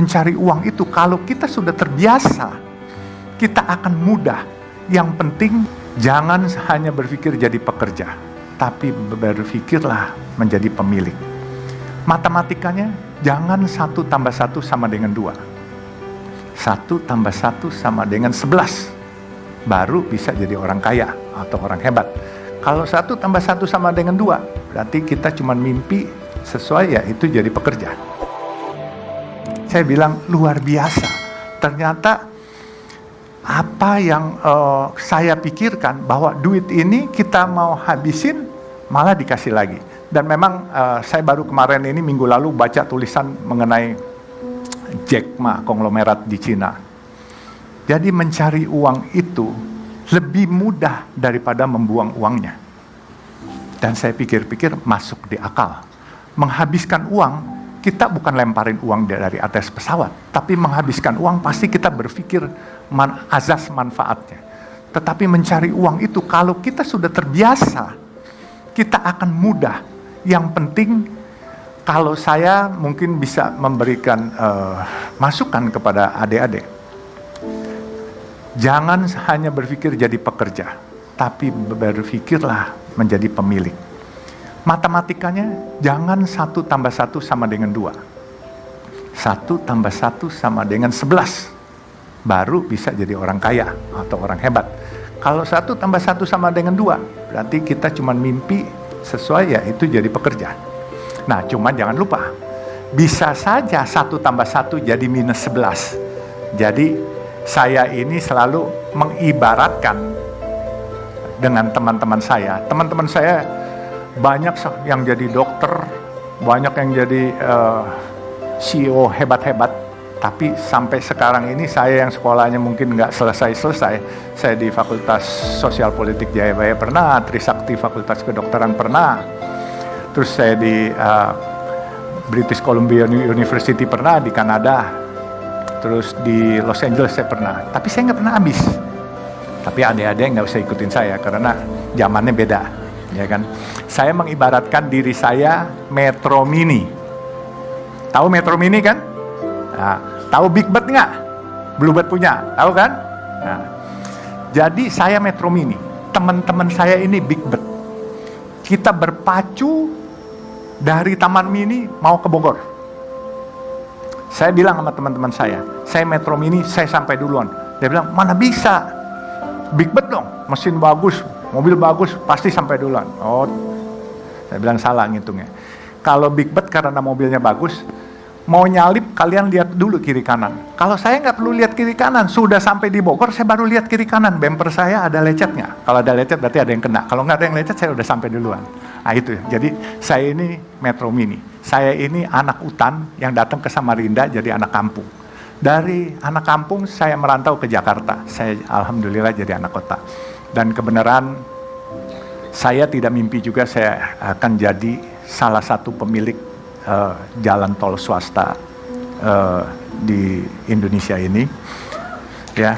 mencari uang itu, kalau kita sudah terbiasa, kita akan mudah. Yang penting jangan hanya berpikir jadi pekerja, tapi berpikirlah menjadi pemilik. Matematikanya, jangan 1 tambah 1 sama dengan 2. 1 tambah 1 sama dengan 11. Baru bisa jadi orang kaya atau orang hebat. Kalau 1 tambah 1 sama dengan 2, berarti kita cuma mimpi sesuai ya itu jadi pekerja. Saya bilang luar biasa. Ternyata apa yang saya pikirkan bahwa duit ini kita mau habisin malah dikasih lagi. Dan memang saya baru kemarin ini minggu lalu baca tulisan mengenai Jack Ma konglomerat di Cina. Jadi mencari uang itu lebih mudah daripada membuang uangnya. Dan saya pikir-pikir masuk di akal. Menghabiskan uang, kita bukan lemparin uang dari atas pesawat, tapi menghabiskan uang pasti kita berpikir azas manfaatnya. Tetapi mencari uang itu kalau kita sudah terbiasa, kita akan mudah. Yang penting kalau saya mungkin bisa memberikan masukan kepada adik-adik. Jangan hanya berpikir jadi pekerja, tapi berpikirlah menjadi pemilik. Matematikanya, jangan 1 tambah 1 sama dengan 2. 1 tambah 1 sama dengan 11. Baru bisa jadi orang kaya atau orang hebat. Kalau 1 tambah 1 sama dengan 2, berarti kita cuma mimpi sesuai ya itu jadi pekerja. Nah, cuman jangan lupa, bisa saja 1 tambah 1 jadi minus 11. Jadi, saya ini selalu mengibaratkan dengan teman-teman saya. Teman-teman saya banyak yang jadi dokter, banyak yang jadi CEO hebat-hebat. Tapi sampai sekarang ini saya yang sekolahnya mungkin nggak selesai-selesai. Saya di Fakultas Sosial Politik Jayabaya pernah, Trisakti Fakultas Kedokteran pernah. Terus saya di British Columbia University pernah, di Kanada. Terus di Los Angeles saya pernah. Tapi saya nggak pernah habis. Tapi adik-adik nggak usah ikutin saya karena zamannya beda, ya kan? Saya mengibaratkan diri saya Metro Mini. Tahu Metro Mini kan? Nah, tahu Big Bird nggak? Bluebird punya, tahu kan? Nah, jadi saya Metro Mini, teman-teman saya ini Big Bird. Kita berpacu dari Taman Mini mau ke Bogor. Saya bilang sama teman-teman saya Metro Mini, saya sampai duluan. Dia bilang, mana bisa? Big Bird dong, mesin bagus, mobil bagus, pasti sampai duluan. Oh, saya bilang salah ngitungnya. Kalau Big Bird karena mobilnya bagus, mau nyalip kalian lihat dulu kiri kanan. Kalau saya nggak perlu lihat kiri kanan, sudah sampai di Bogor saya baru lihat kiri kanan. Bumper saya ada lecetnya. Kalau ada lecet berarti ada yang kena. Kalau nggak ada yang lecet saya udah sampai duluan. Nah itu. Jadi saya ini Metro Mini. Saya ini anak hutan yang datang ke Samarinda jadi anak kampung. Dari anak kampung saya merantau ke Jakarta. Saya alhamdulillah jadi anak kota. Dan kebenaran saya tidak mimpi juga saya akan jadi salah satu pemilik jalan tol swasta di Indonesia ini, ya.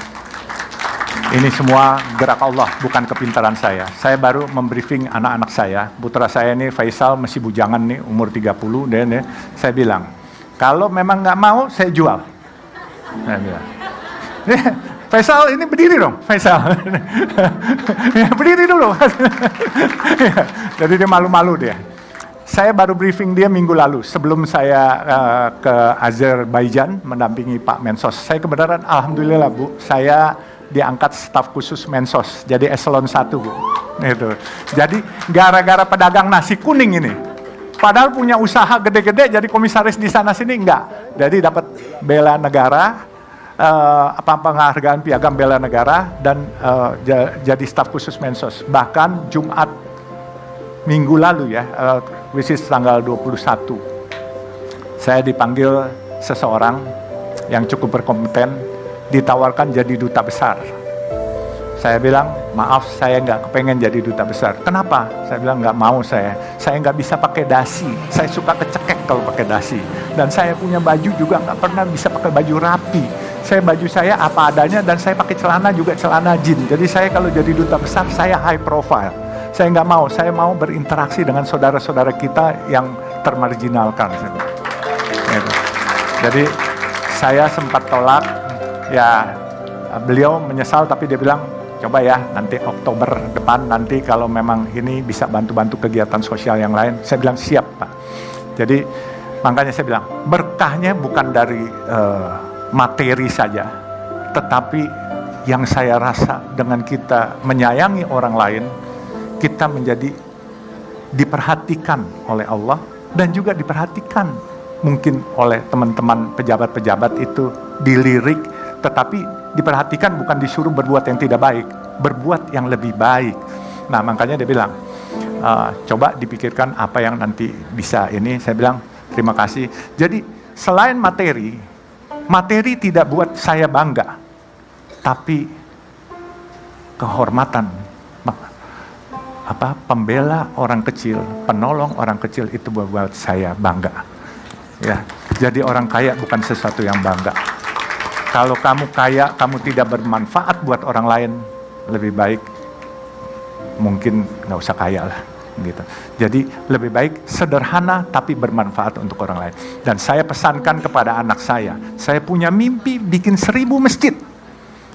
Ini semua gerak Allah, bukan kepintaran saya. Saya baru membriefing anak-anak saya. Putra saya ini Faisal masih bujangan nih, umur 30, dan ya, saya bilang, kalau memang nggak mau, saya jual. Saya bilang, Faisal ini berdiri dong, Faisal. Berdiri dulu. Jadi dia malu-malu dia. Saya baru briefing dia minggu lalu sebelum saya ke Azerbaijan mendampingi Pak Mensos. Saya kebenaran alhamdulillah Bu, saya diangkat staf khusus Mensos, jadi eselon 1 Bu. Itu. Jadi gara-gara pedagang nasi kuning ini, padahal punya usaha gede-gede jadi komisaris di sana sini enggak. Jadi dapat bela negara, penghargaan piagam bela negara dan jadi staf khusus Mensos. Bahkan Jumat minggu lalu ya, which is tanggal 21, saya dipanggil seseorang yang cukup berkompeten, ditawarkan jadi duta besar. Saya bilang, maaf saya nggak kepengen jadi duta besar. Kenapa? Saya bilang nggak mau saya nggak bisa pakai dasi, saya suka kecekek kalau pakai dasi. Dan saya punya baju juga nggak pernah bisa pakai baju rapi. Baju saya apa adanya dan saya pakai celana juga celana jeans. Jadi saya kalau jadi duta besar, saya high profile. Saya nggak mau, saya mau berinteraksi dengan saudara-saudara kita yang termarginalkan. Jadi saya sempat tolak, ya beliau menyesal tapi dia bilang, coba ya nanti Oktober depan nanti kalau memang ini bisa bantu-bantu kegiatan sosial yang lain. Saya bilang siap Pak. Jadi makanya saya bilang berkahnya bukan dari materi saja, tetapi yang saya rasa dengan kita menyayangi orang lain, kita menjadi diperhatikan oleh Allah dan juga diperhatikan mungkin oleh teman-teman pejabat-pejabat itu dilirik, tetapi diperhatikan bukan disuruh berbuat yang tidak baik, berbuat yang lebih baik. Nah makanya dia bilang, coba dipikirkan apa yang nanti bisa ini. Saya bilang terima kasih. Jadi selain materi, materi tidak buat saya bangga, tapi kehormatan, pembela orang kecil, penolong orang kecil itu buat saya bangga. Ya, jadi orang kaya bukan sesuatu yang bangga. Kalau kamu kaya, kamu tidak bermanfaat buat orang lain, lebih baik mungkin nggak usah kaya lah, gitu. Jadi lebih baik sederhana tapi bermanfaat untuk orang lain. Dan saya pesankan kepada anak saya punya mimpi bikin 1000 masjid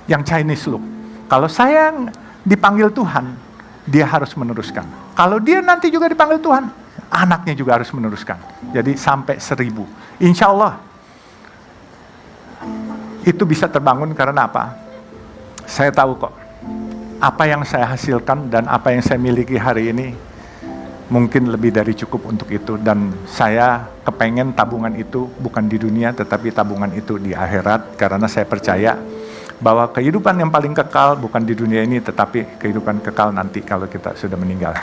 yang Chinese look. Kalau saya dipanggil Tuhan, dia harus meneruskan. Kalau dia nanti juga dipanggil Tuhan, anaknya juga harus meneruskan. Jadi sampai 1000. Insya Allah itu bisa terbangun karena apa? Saya tahu kok, apa yang saya hasilkan dan apa yang saya miliki hari ini mungkin lebih dari cukup untuk itu. Dan saya kepengen tabungan itu bukan di dunia, tetapi tabungan itu di akhirat. Karena saya percaya bahwa kehidupan yang paling kekal bukan di dunia ini, tetapi kehidupan kekal nanti kalau kita sudah meninggal.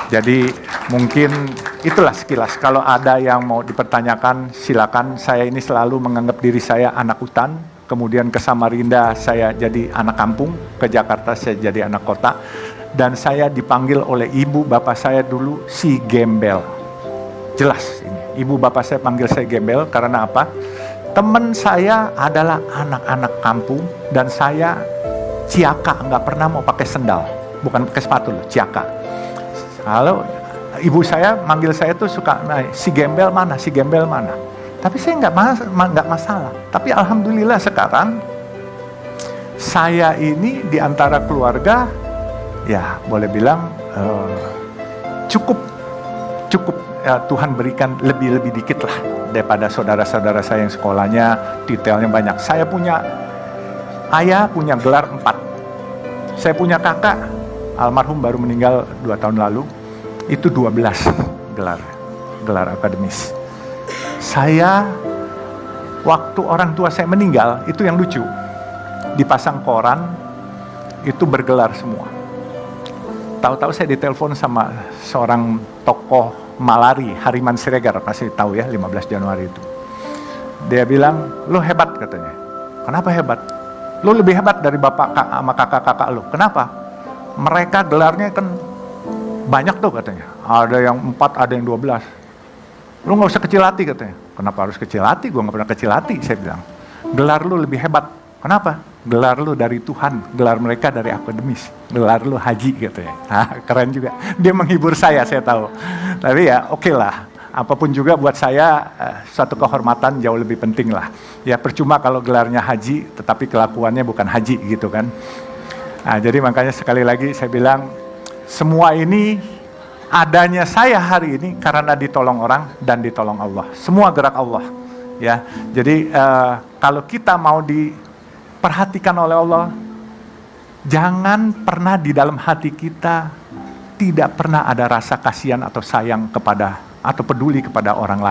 Jadi mungkin itulah sekilas. Kalau ada yang mau dipertanyakan, silakan. Saya ini selalu menganggap diri saya anak hutan, kemudian ke Samarinda saya jadi anak kampung, ke Jakarta saya jadi anak kota, dan saya dipanggil oleh ibu bapak saya dulu si Gembel. Jelas ini, ibu bapak saya panggil saya Gembel karena apa? Teman saya adalah anak-anak kampung dan saya ciaka, nggak pernah mau pakai sendal, bukan pakai sepatu loh, ciaka. Kalau ibu saya manggil saya tuh suka, nah, si Gembel mana, si Gembel mana. Tapi saya nggak masalah. Tapi alhamdulillah sekarang saya ini di antara keluarga, ya boleh bilang cukup Tuhan berikan lebih dikit lah daripada saudara-saudara saya yang sekolahnya detailnya banyak. Saya punya ayah punya gelar 4. Saya punya kakak, almarhum baru meninggal 2 tahun lalu, itu 12 gelar akademis. Saya, waktu orang tua saya meninggal, itu yang lucu, dipasang koran, itu bergelar semua. Tahu-tahu saya ditelepon sama seorang tokoh Malari, Hariman Siregar, pasti tahu ya, 15 Januari itu. Dia bilang, lo hebat katanya. Kenapa hebat? Lo lebih hebat dari bapak sama kakak-kakak lo. Kenapa? Mereka gelarnya kan banyak tuh katanya. Ada yang 4, ada yang 12. Lo gak usah kecil hati katanya. Kenapa harus kecil hati? Gue gak pernah kecil hati, saya bilang. Gelar lo lebih hebat. Kenapa? Gelar lu dari Tuhan, gelar mereka dari akademis, gelar lu haji katanya. Keren juga. Dia menghibur saya tahu. Tapi ya oke lah. Apapun juga buat saya suatu kehormatan jauh lebih penting lah. Ya percuma kalau gelarnya haji, tetapi kelakuannya bukan haji gitu kan. Nah, jadi makanya sekali lagi saya bilang, semua ini adanya saya hari ini karena ditolong orang dan ditolong Allah. Semua gerak Allah. Ya, jadi kalau kita mau diperhatikan oleh Allah, jangan pernah di dalam hati kita tidak pernah ada rasa kasihan atau sayang kepada atau peduli kepada orang lain.